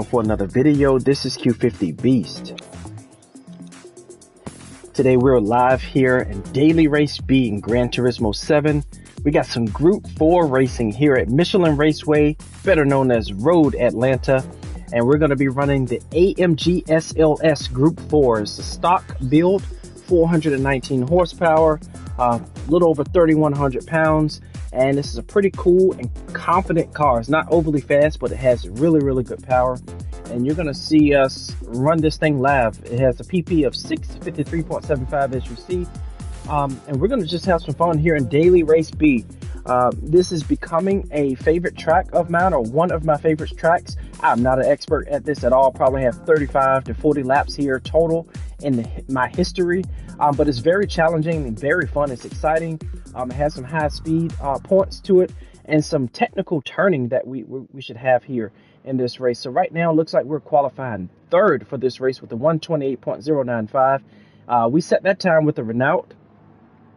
For another video. This is Q50 Beast. Today we're live here in Daily Race B in Gran Turismo 7. We got some Group 4 racing here at Michelin Raceway, better known as Road Atlanta, and we're going to be running the AMG SLS Group 4. It's a stock build, 419 horsepower, a little over 3,100 pounds, and this is a pretty cool and confident car. It's not overly fast, but it has really good power, and you're going to see us run this thing live. It has a PP of 653.75, as you see, and we're going to just have some fun here in Daily Race B. This is becoming a favorite track of mine, or one of my favorite tracks. I'm not an expert at this at all. Probably have 35 to 40 laps here total in my history, but it's very challenging and very fun. It's exciting. It has some high speed points to it and some technical turning that we should have here in this race. So right now it looks like we're qualifying third for this race with the 128.095. We set that time with the Renault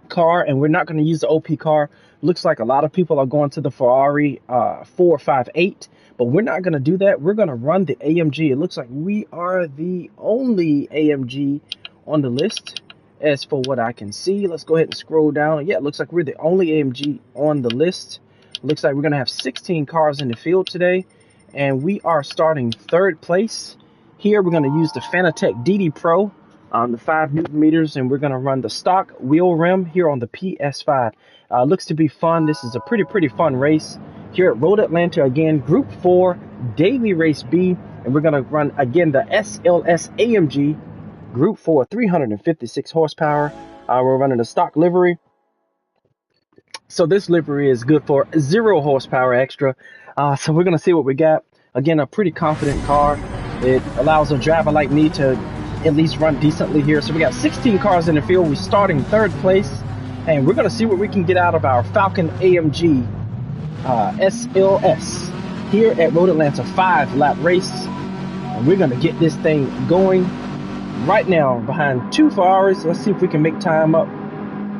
car, and we're not going to use the OP car. Looks like a lot of people are going to the Ferrari 458, but we're not going to do that. We're going to run the AMG. It looks like we are the only AMG on the list as for what I can see. Let's go ahead and scroll down. Yeah, it looks like we're the only AMG on the list. Looks like we're going to have 16 cars in the field today, and we are starting third place. Here we're going to use the Fanatec DD Pro on the 5 Newton meters, and we're going to run the stock wheel rim here on the PS5. Looks to be fun. This is a pretty fun race here at Road Atlanta. Again, Group 4 Daily Race B, and we're going to run again the SLS AMG Group 4, 356 horsepower. We're running the stock livery. So this livery is good for 0 horsepower extra. So we're going to see what we got. Again, a pretty confident car. It allows a driver like me to at least run decently here. So we got 16 cars in the field. We're starting third place, and we're going to see what we can get out of our Falken AMG SLS here at Road Atlanta. 5-lap race, and we're going to get this thing going right now behind 2 Ferraris. Let's see if we can make time up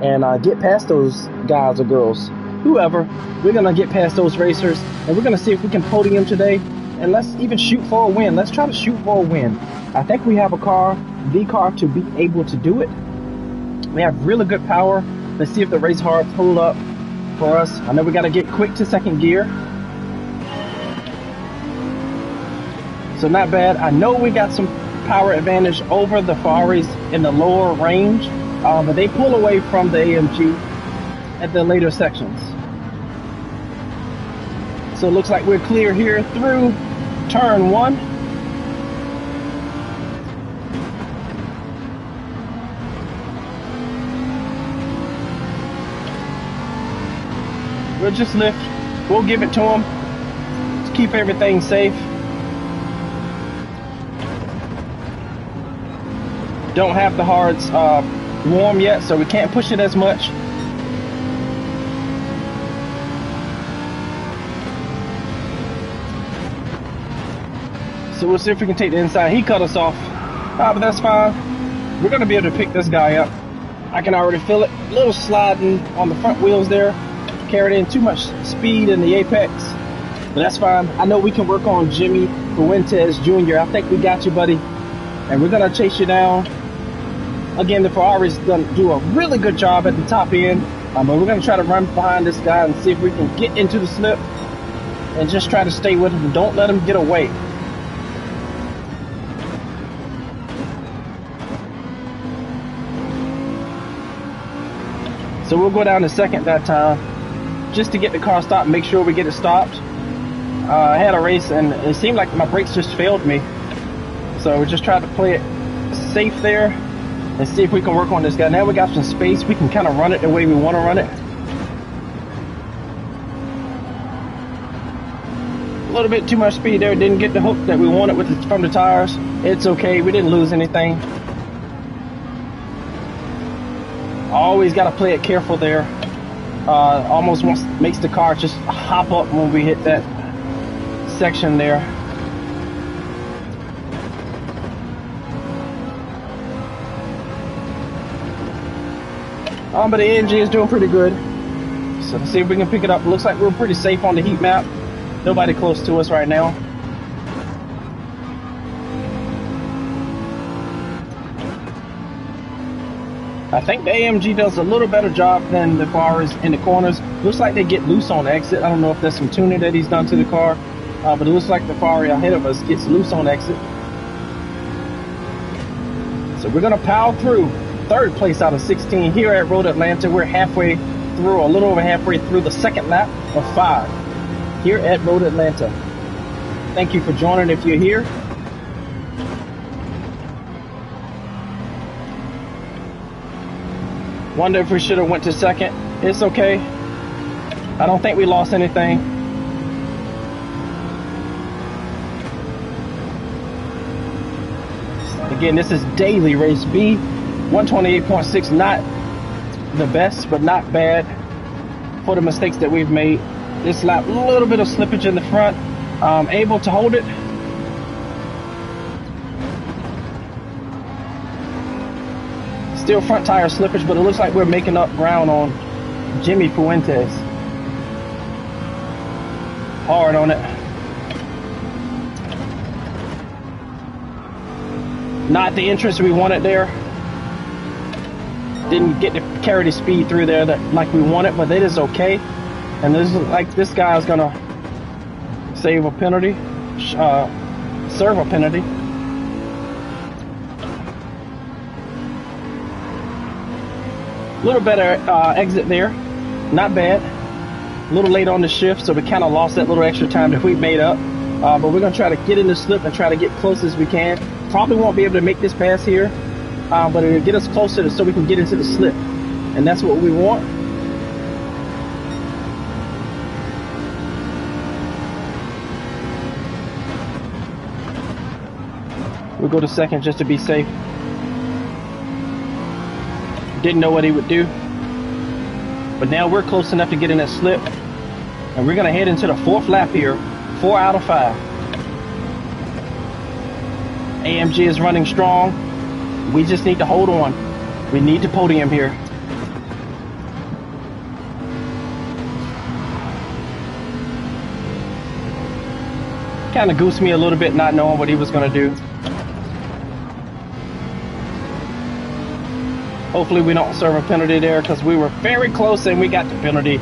and get past those guys or girls, whoever. We're going to get past those racers, and we're going to see if we can podium today, and let's even shoot for a win. Let's try to shoot for a win. I think we have the car to be able to do it. We have really good power. Let's see if the race hard pull up for us. I know we got to get quick to second gear. So not bad. I know we got some power advantage over the Ferraris in the lower range, but they pull away from the AMG at the later sections. So it looks like we're clear here through turn 1. We'll just lift. We'll give it to them to keep everything safe. Don't have the hards warm yet, so we can't push it as much. So we'll see if we can take the inside. He cut us off, but that's fine. We're going to be able to pick this guy up. I can already feel it. A little sliding on the front wheels there. Carried in too much speed in the apex, but that's fine. I know we can work on Jimmy Fuentes Jr. I think we got you, buddy, and we're going to chase you down. Again, the Ferrari's going to do a really good job at the top end, but we're going to try to run behind this guy and see if we can get into the slip and just try to stay with him. Don't let him get away. So we'll go down to second that time, just to get the car stopped, make sure we get it stopped. I had a race and it seemed like my brakes just failed me. So we just tried to play it safe there and see if we can work on this guy. Now we got some space, we can kind of run it the way we want to run it. A little bit too much speed there, didn't get the hook that we wanted from the tires. It's okay, we didn't lose anything. Always got to play it careful there. Almost makes the car just hop up when we hit that section there. But the AMG is doing pretty good. So let's see if we can pick it up. Looks like we're pretty safe on the heat map. Nobody close to us right now. I think the AMG does a little better job than the Ferraris in the corners. Looks like they get loose on exit. I don't know if there's some tuning that he's done to the car, but it looks like the Ferrari ahead of us gets loose on exit. So we're gonna power through. Third place out of 16 here at Road Atlanta. We're halfway through, a little over halfway through the second lap of 5 here at Road Atlanta. Thank you for joining if you're here. Wonder if we should have went to second. It's okay. I don't think we lost anything. Again, this is daily race B. 128.6, not the best, but not bad for the mistakes that we've made. This lap, a little bit of slippage in the front. Able to hold it. Still front tire slippage, but it looks like we're making up ground on Jimmy Fuentes. Hard on it. Not the entrance we wanted there. Didn't get to carry the speed through there like we wanted, but it is okay. And this is like this guy's gonna save a penalty, serve a penalty. A little better exit there, not bad. A little late on the shift, so we kind of lost that little extra time that we made up. But we're gonna try to get in the slip and try to get close as we can. Probably won't be able to make this pass here, but it'll get us closer so we can get into the slip, and that's what we want. We'll go to second just to be safe. Didn't know what he would do, but now we're close enough to get in that slip, and we're gonna head into the 4th lap here. 4 out of 5. AMG is running strong. We just need to hold on. We need to podium here. Kind of goosed me a little bit not knowing what he was gonna do. Hopefully we don't serve a penalty there, because we were very close and we got the penalty.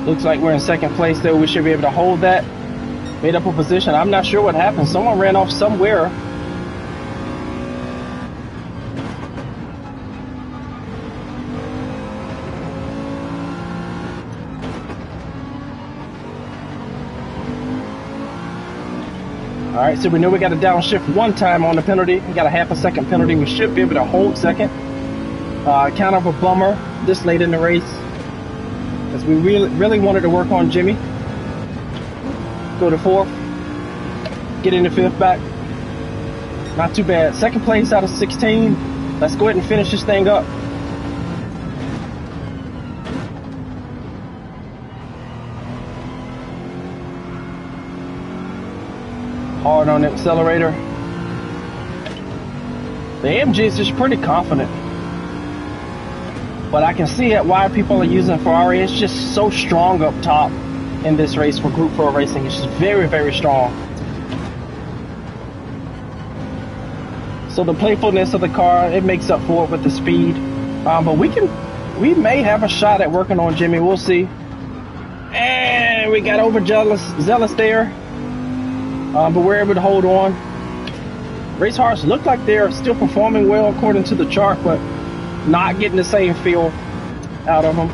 Looks like we're in second place though. We should be able to hold that. Made up a position. I'm not sure what happened. Someone ran off somewhere. All right, so we know we got to downshift 1 time on the penalty. We got a half a second penalty. We should be able to hold second. Kind of a bummer this late in the race, because we really wanted to work on Jimmy. Go to 4th. Get into 5th back. Not too bad. Second place out of 16. Let's go ahead and finish this thing up. Hard on the accelerator. The AMG is just pretty confident, but I can see it why people are using Ferrari. It's just so strong up top in this race for Group 4 racing. It's just very, very strong. So the playfulness of the car, it makes up for it with the speed. But we may have a shot at working on Jimmy. We'll see. And we got zealous there. But we're able to hold on. Race cars look like they're still performing well according to the chart, but not getting the same feel out of them.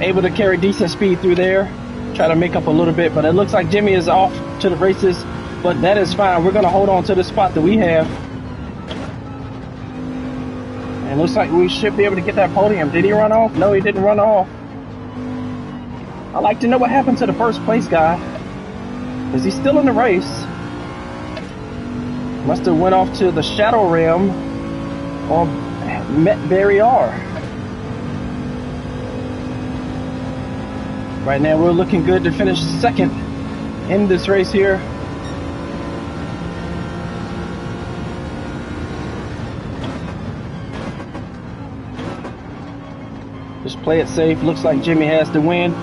Able to carry decent speed through there. Try to make up a little bit, but it looks like Jimmy is off to the races, but that is fine. We're going to hold on to the spot that we have. And looks like we should be able to get that podium. Did he run off? No, he didn't run off. I'd like to know what happened to the first place guy. Is he still in the race? Must have went off to the Shadow Realm or met Barry R. Right now we're looking good to finish second in this race here. Just play it safe. Looks like Jimmy has the win.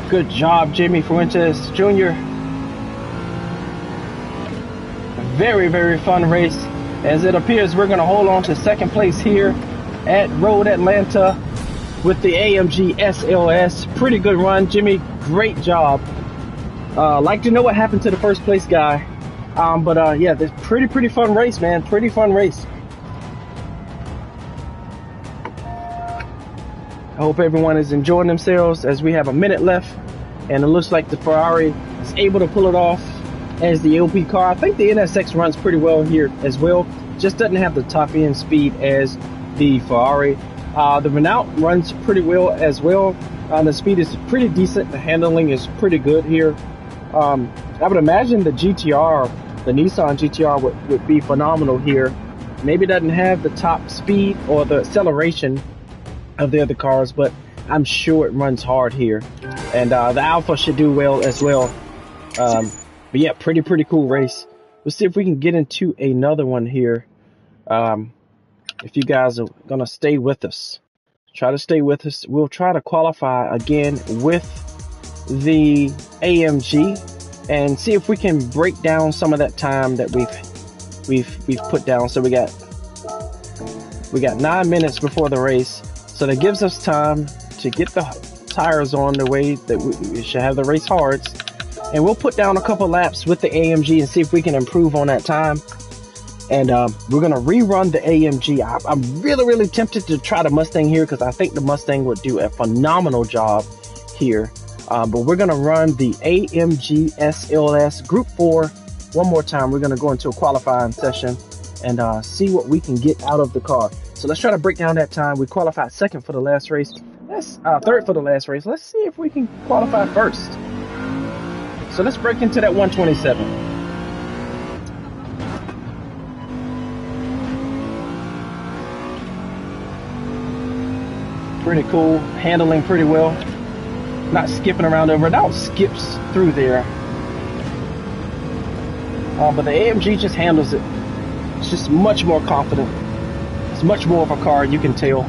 Good job, Jimmy Fuentes Jr. Very, very fun race. As it appears, we're going to hold on to second place here at Road Atlanta with the AMG SLS. Pretty good run, Jimmy. Great job. Like to know what happened to the first place guy. Yeah, this pretty fun race, man. Pretty fun race. I hope everyone is enjoying themselves as we have a minute left, and it looks like the Ferrari is able to pull it off as the LP car. I think the NSX runs pretty well here as well. Just doesn't have the top end speed as the Ferrari. The Renault runs pretty well as well. The speed is pretty decent. The handling is pretty good here. I would imagine the GTR, the Nissan GTR would be phenomenal here. Maybe it doesn't have the top speed or the acceleration of the other cars, but I'm sure it runs hard here. And the Alpha should do well as well. But yeah, pretty cool race. Let's see if we can get into another one here. If you guys are gonna stay with us, try to stay with us. We'll try to qualify again with the AMG and see if we can break down some of that time that we've put down. So we got 9 minutes before the race, so that gives us time to get the tires on the way that we should have the race hards, and we'll put down a couple laps with the AMG and see if we can improve on that time. And we're gonna rerun the AMG. I'm really tempted to try the Mustang here because I think the Mustang would do a phenomenal job here. But we're gonna run the AMG SLS Group 4 one more time. We're gonna go into a qualifying session and see what we can get out of the car. So let's try to break down that time. We qualified second for the last race. Let's third for the last race. Let's see if we can qualify first. So let's break into that 127. Pretty cool, handling pretty well. Not skipping around over. That skips through there. But the AMG just handles it. It's just much more confident. It's much more of a car, you can tell.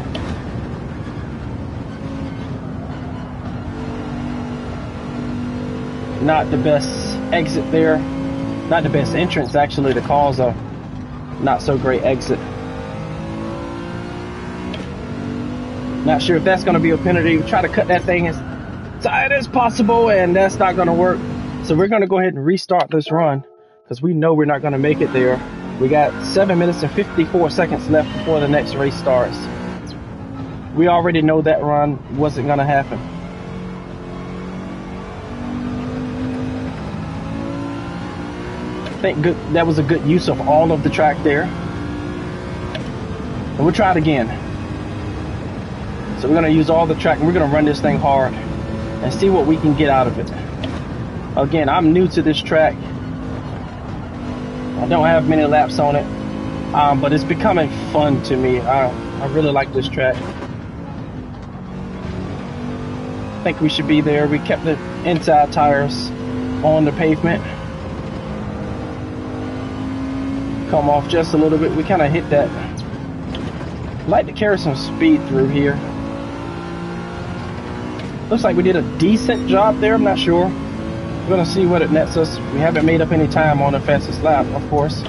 Not the best exit there. Not the best entrance, actually. The cars are not so great exit. Not sure if that's going to be a penalty. We try to cut that thing as tight as possible, and that's not going to work. So we're going to go ahead and restart this run because we know we're not going to make it there. We got 7 minutes and 54 seconds left before the next race starts. We already know that run wasn't going to happen. I think that was a good use of all of the track there. And we'll try it again. So we're going to use all the track and we're going to run this thing hard and see what we can get out of it. Again, I'm new to this track. I don't have many laps on it, but it's becoming fun to me. I really like this track. I think we should be there. We kept the inside tires on the pavement. Come off just a little bit. We kind of hit that. I like to carry some speed through here. Looks like we did a decent job there. I'm not sure. We're gonna see what it nets us. We haven't made up any time on the fastest lap, of course.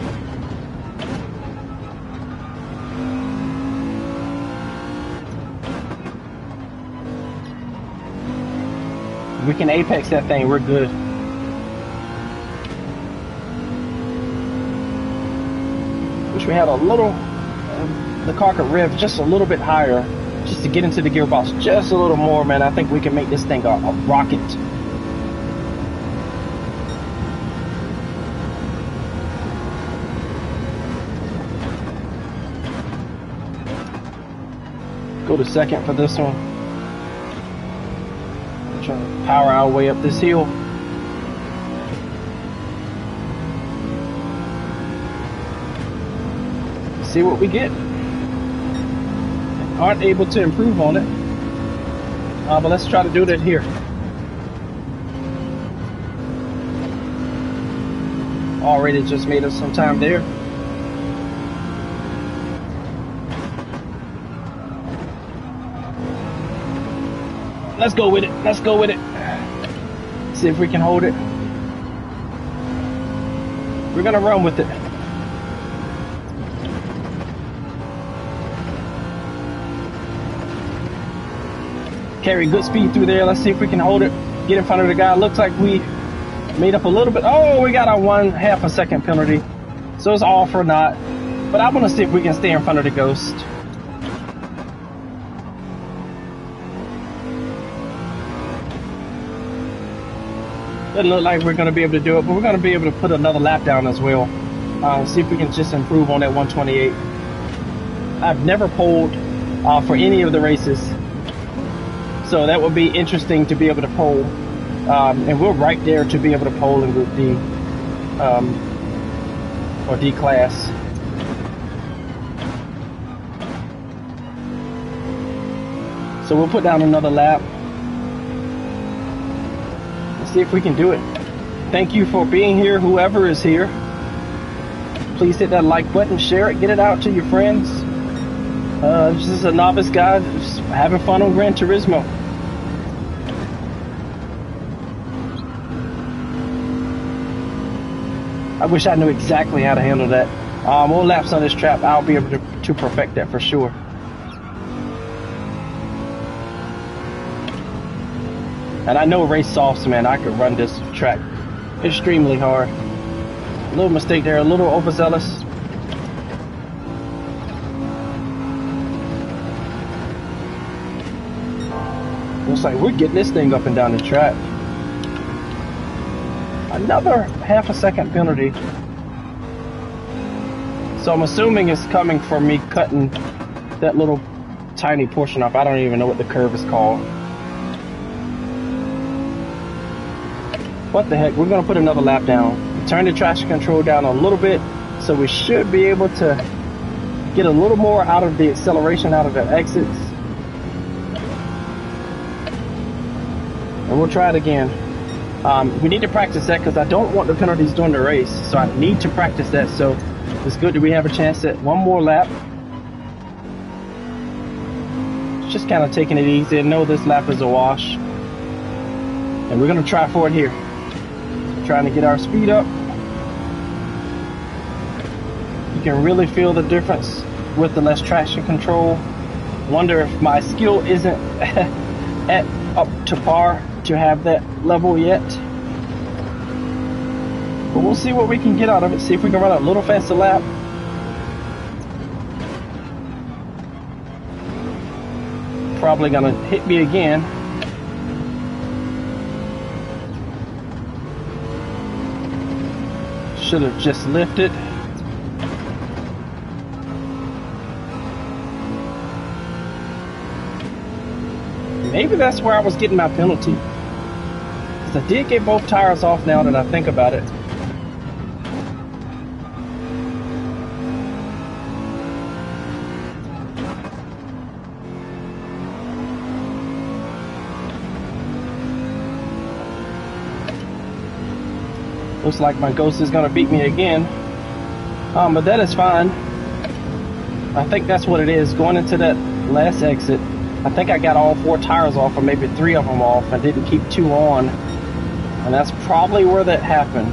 If we can apex that thing, we're good. Wish we had a little, the car could rev just a little bit higher, just to get into the gearbox just a little more, man. I think we can make this thing a rocket. Go to second for this one. Try to power our way up this hill. See what we get. Aren't able to improve on it, but let's try to do that here. Already just made us some time there. Let's go with it. Let's go with it. see if we can hold it. We're gonna run with it. Carry good speed through there. Let's see if we can hold it. Get in front of the guy. Looks like we made up a little bit. Oh, we got a 1/2 a second penalty. So it's all for naught. But I want to see if we can stay in front of the Ghost. Doesn't look like we're going to be able to do it, but we're going to be able to put another lap down as well. See if we can just improve on that 128. I've never polled for any of the races, so that would be interesting to be able to poll. And we're right there to be able to poll in Group D or D class. So we'll put down another lap. Let's see if we can do it. Thank you for being here, whoever is here. Please hit that like button, share it, get it out to your friends. This is a novice guy just having fun on Gran Turismo. I wish I knew exactly how to handle that. More laps on this track, I'll be able to perfect that for sure. And I know race softs, man, I could run this track extremely hard. A little mistake there, a little overzealous. Looks like we're getting this thing up and down the track. Another 1/2 a second penalty. So I'm assuming it's coming from me cutting that little tiny portion off. I don't even know what the curve is called. What the heck, we're gonna put another lap down. Turn the traction control down a little bit, so we should be able to get a little more out of the acceleration, out of the exits. And we'll try it again. We need to practice that because I don't want the penalties during the race, so I need to practice that. So it's good that we have a chance at one more lap. Just kind of taking it easy. I know this lap is a wash, and we're gonna try for it here. Trying to get our speed up. You can really feel the difference with the less traction control. Wonder if my skill isn't up to par to have that level yet. But we'll see what we can get out of it. See if we can run a little faster lap. Probably gonna hit me again. Should have just lifted. Maybe that's where I was getting my penalty. Because I did get both tires off now that I think about it. Looks like my Ghost is going to beat me again. But that is fine. I think that's what it is. Going into that last exit, I think I got all 4 tires off, or maybe 3 of them off. I didn't keep 2 on. And that's probably where that happened.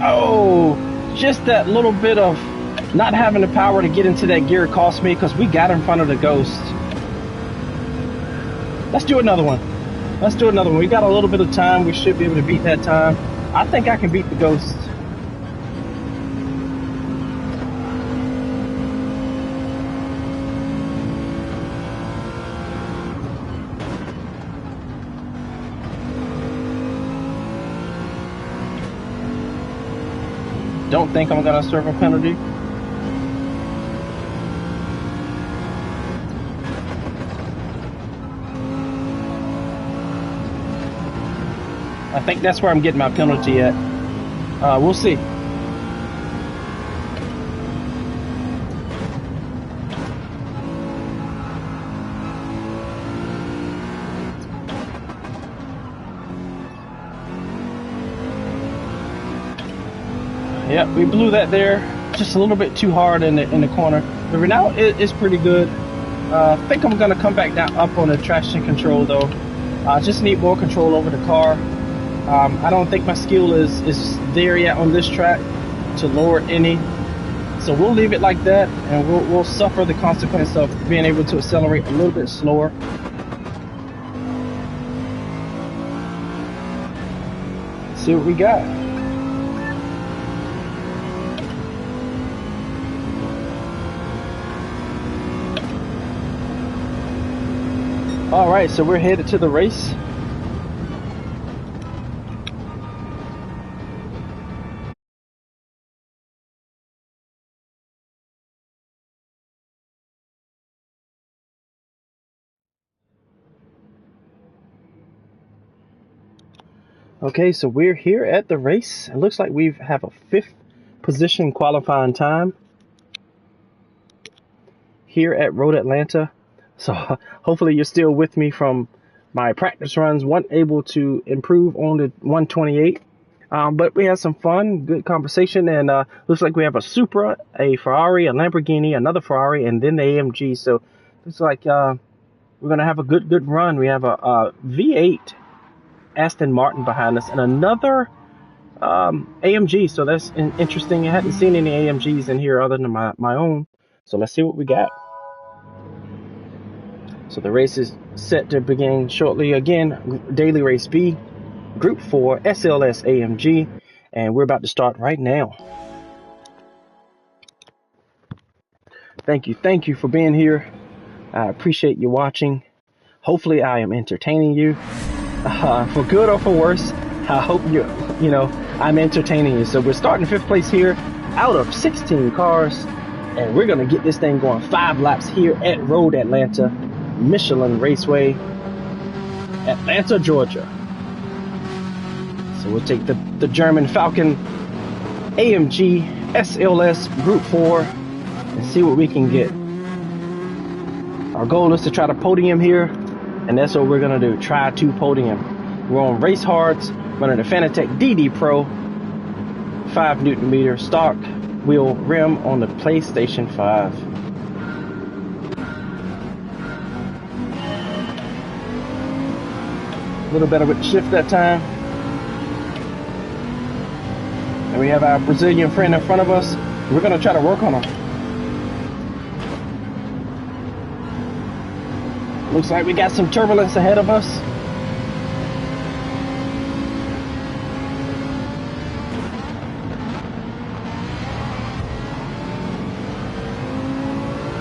Oh, just that little bit of not having the power to get into that gear cost me, because we got in front of the Ghost. Let's do another one. Let's do another one. We got a little bit of time. We should be able to beat that time. I think I can beat the Ghost. Don't think I'm gonna serve a penalty. I think that's where I'm getting my penalty at. We'll see. Yep, we blew that there. just a little bit too hard in the corner. The Renault is pretty good. I think I'm gonna come back down up on the traction control though. I just need more control over the car. I don't think my skill is there yet on this track to lower any. So we'll leave it like that, and we'll suffer the consequence of being able to accelerate a little bit slower. Let's see what we got. All right, so we're headed to the race. Okay, so we're here at the race. It looks like we have a 5th position qualifying time here at Road Atlanta. So hopefully you're still with me from my practice runs. Wasn't able to improve on the 128, but we had some fun, good conversation, and looks like we have a Supra, a Ferrari, a Lamborghini, another Ferrari, and then the AMG. So it's like we're gonna have a good run. We have a V8 Aston Martin behind us and another AMG. So that's interesting. I hadn't seen any AMGs in here other than my own. So let's see what we got. So the race is set to begin shortly. Again, Daily Race B, Group 4, SLS AMG, and we're about to start right now. Thank you for being here. I appreciate you watching. Hopefully I am entertaining you, for good or for worse. I hope I'm entertaining you. So we're starting 5th place here out of 16 cars, and we're gonna get this thing going 5 laps here at Road Atlanta, Michelin Raceway, Atlanta, Georgia. So we'll take the German Falken AMG SLS Group 4 and see what we can get. Our goal is to try to podium here, and that's what we're gonna do, try to podium. We're on race hards, running the Fanatec DD Pro 5 Nm stock wheel rim on the PlayStation 5. A little better with the shift that time. And we have our Brazilian friend in front of us. We're gonna try to work on him. Looks like we got some turbulence ahead of us.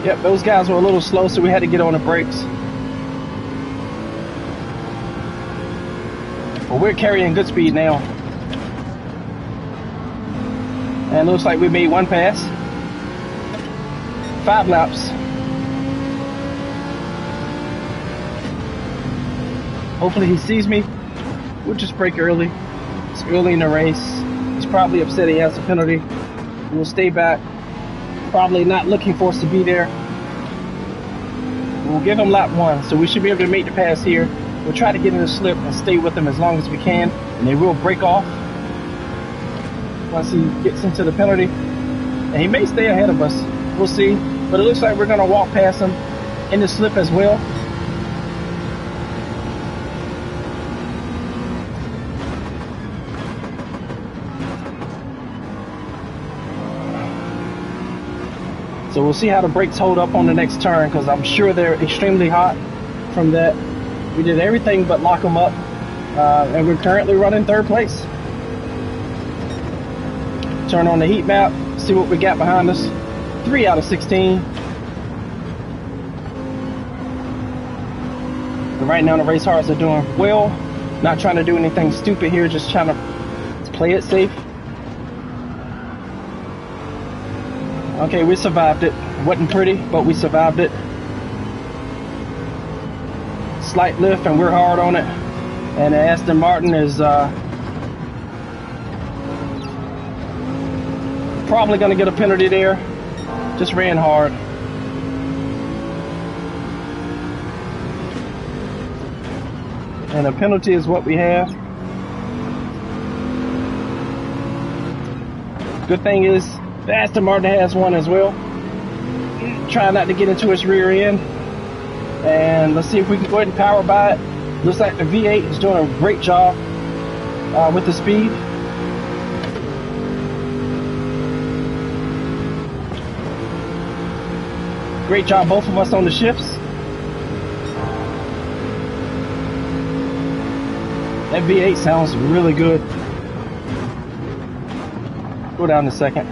Yep, those guys were a little slow, so we had to get on the brakes. But we're carrying good speed now. And looks like we made 1 pass. 5 laps. Hopefully he sees me. We'll just brake early. It's early in the race. He's probably upset he has a penalty. We'll stay back. Probably not looking for us to be there. We'll give him lap 1, so we should be able to make the pass here. We'll try to get in the slip and stay with them as long as we can, and they will break off once he gets into the penalty. And he may stay ahead of us. We'll see. But it looks like we're going to walk past him in the slip as well. So we'll see how the brakes hold up on the next turn, because I'm sure they're extremely hot from that. We did everything but lock them up, and we're currently running 3rd place. Turn on the heat map, see what we got behind us. 3 out of 16. And right now the race cars are doing well. Not trying to do anything stupid here, just trying to play it safe. Okay, we survived it. Wasn't pretty, but we survived it. Slight lift and we're hard on it. And Aston Martin is probably going to get a penalty there. Just ran hard. And a penalty is what we have. Good thing is The Aston Martin has one as well. Try not to get into its rear end. And let's see if we can go ahead and power by it. Looks like the V8 is doing a great job with the speed. Great job, both of us on the shifts. That V8 sounds really good. Go down a second.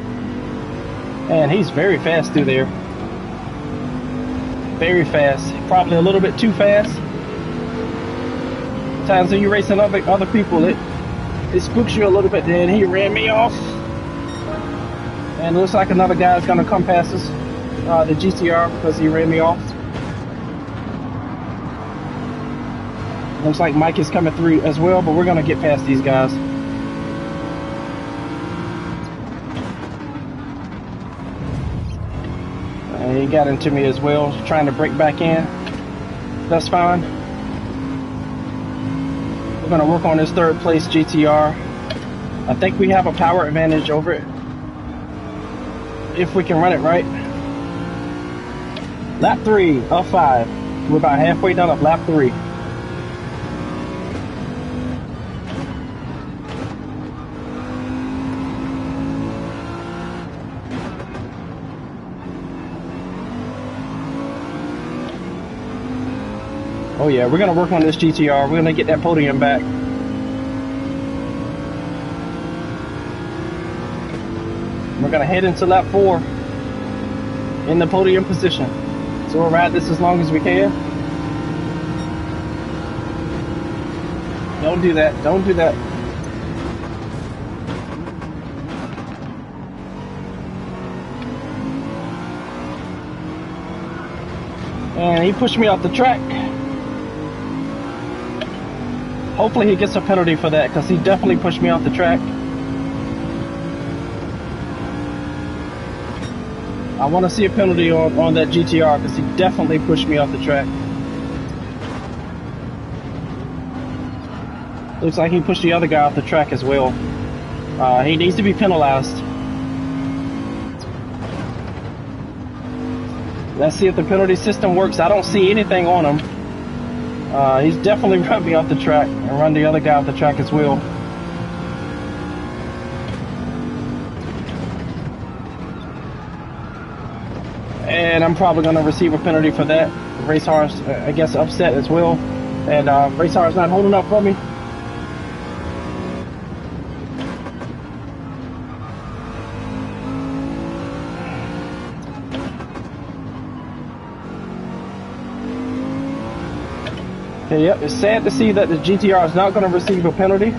And he's very fast through there. Very fast. Probably a little bit too fast. Times when you're racing other people, it spooks you a little bit. Then he ran me off. And it looks like another guy's gonna come past us. The GTR, because he ran me off. Looks like Mike is coming through as well, but we're gonna get past these guys. And he got into me as well, trying to break back in. That's fine. We're gonna work on this third place GTR. I think we have a power advantage over it, if we can run it right. Lap 3 of 5. We're about halfway done of lap 3. Oh yeah, we're gonna work on this GTR. We're gonna get that podium back. We're gonna head into lap 4 in the podium position. So we'll ride this as long as we can. Don't do that. Don't do that. And he pushed me off the track. Hopefully he gets a penalty for that, because he definitely pushed me off the track. I want to see a penalty on that GTR, because he definitely pushed me off the track. Looks like he pushed the other guy off the track as well. He needs to be penalized. Let's see if the penalty system works. I don't see anything on him. He's definitely run me off the track and run the other guy off the track as well. And I'm probably going to receive a penalty for that. Race Horse, I guess, upset as well. And Race Horse not holding up for me. Okay, yep, it's sad to see that the GTR is not going to receive a penalty.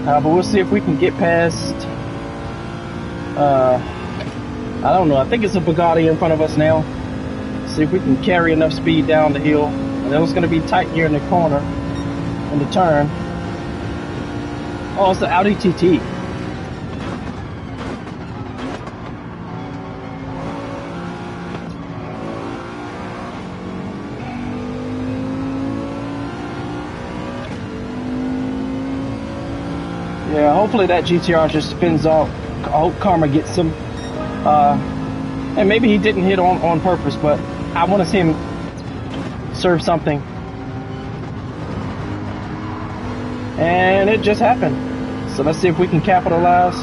But we'll see if we can get past... I don't know, I think it's a Bugatti in front of us now. See if we can carry enough speed down the hill. And then it's going to be tight here in the corner, in the turn. Oh, it's the Audi TT. Yeah, hopefully that GTR just spins off. I hope Karma gets him. And maybe he didn't hit on purpose, but I want to see him serve something. And it just happened. So let's see if we can capitalize.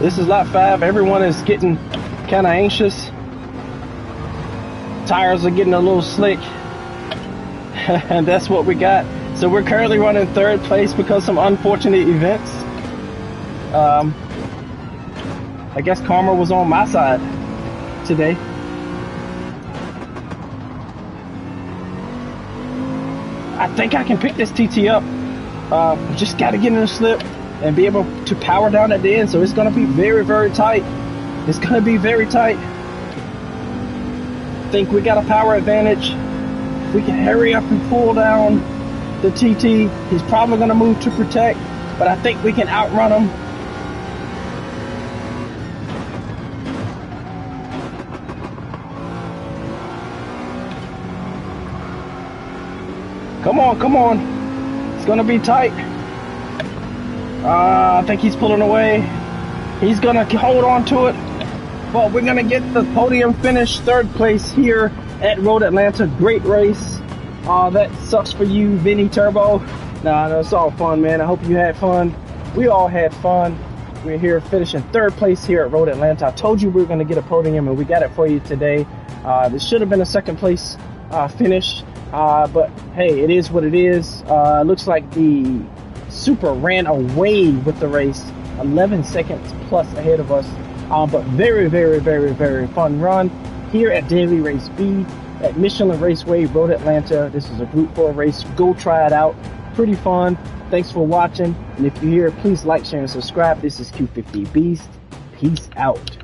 This is lap 5. Everyone is getting kind of anxious. Tires are getting a little slick. And that's what we got. So we're currently running third place because of some unfortunate events. I guess karma was on my side today. I think I can pick this TT up. Just got to get in the slip and be able to power down at the end. So it's going to be very, very tight. It's going to be very tight. I think we got a power advantage. If we can hurry up and pull down the TT, he's probably going to move to protect, but I think we can outrun him. Come on, come on. It's gonna be tight. I think he's pulling away. He's gonna hold on to it. But we're gonna get the podium finish, 3rd place here at Road Atlanta. Great race. That sucks for you, Vinny Turbo. Nah, no, it's all fun, man. I hope you had fun. We all had fun. We're here finishing 3rd place here at Road Atlanta. I told you we were gonna get a podium, and we got it for you today. This should have been a 2nd place finish, but hey, it is what it is. Looks like the Super ran away with the race, 11 seconds plus ahead of us. But very, very, very, very fun run here at Daily Race B at Michelin Raceway, Road Atlanta. This is a Group 4 race. Go try it out. Pretty fun. Thanks for watching. And if you're here, please like, share, and subscribe. This is Q50 Beast. Peace out.